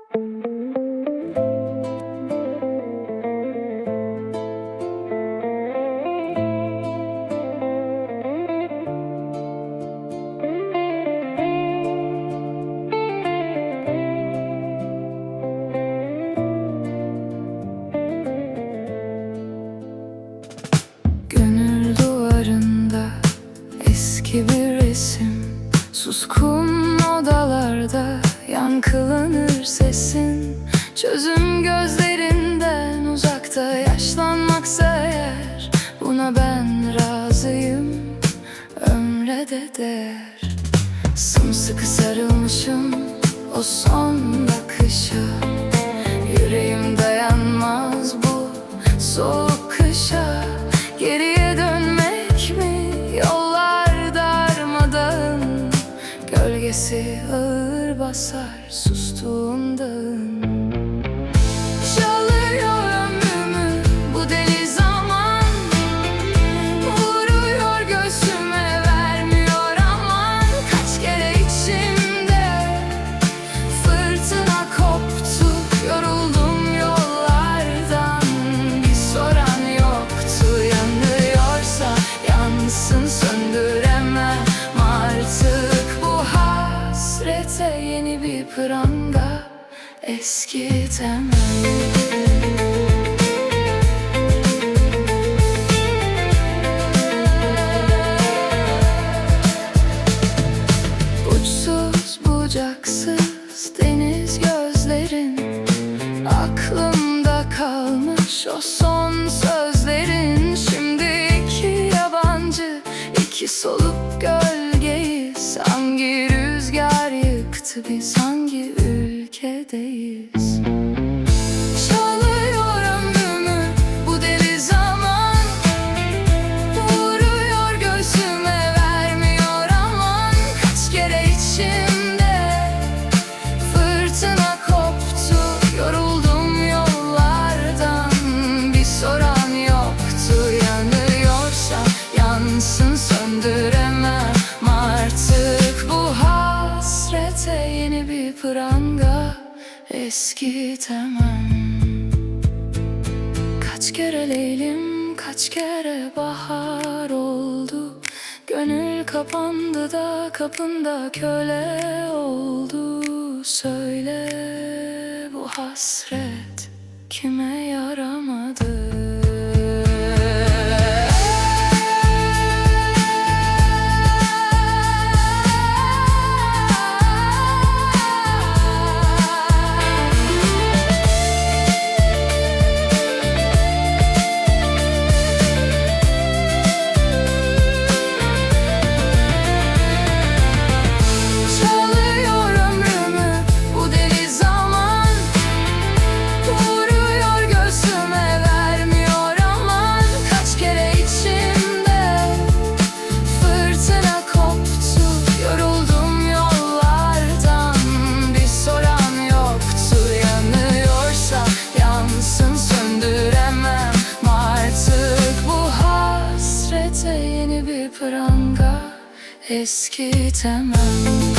Gönül duvarında eski bir resim, suskun odalarda yankılanır sesin. Çözüm gözlerinden uzakta, yaşlanmaksa eğer buna ben razıyım, ömre de değer. Sımsıkı sarılmışım o son bakışa, yüreğim dayanmaz bu soğuk kışa. Geriye dönmek mi, yollar darmadağın, gölgesi ağır basar sustuğum dağın. Çalıyor ömrümü bu deli zaman, vuruyor göğsüme vermiyor aman. Kaç kere içimde fırtına koptu, yoruldum yollardan, bir soran yoktu. Yanıyorsa yansın, söndüremem artık bu hasrete yeni bir pranga eskitemem. Uçsuz bucaksız deniz gözlerin, aklımda kalmış o son sözlerin. Şimdi iki yabancı, iki soluk gölgeyiz. Hangi rüzgar yıktı biz, hangi ülkedeyiz? Çalıyor ömrümü bu deli zaman, vuruyor göğsüme vermiyor aman. Kaç kere içimde fırtına koptu, yoruldum yollardan, bir soran yoktu. Yanıyorsa yansın, söndüremem artık bu hasrete yeni bir pranga eskitemem. Kaç kere leylim, kaç kere bahar oldu, gönül kapandı da kapında köle oldu. Söyle bu hasret kime yaramadı? Pranga eskitemem.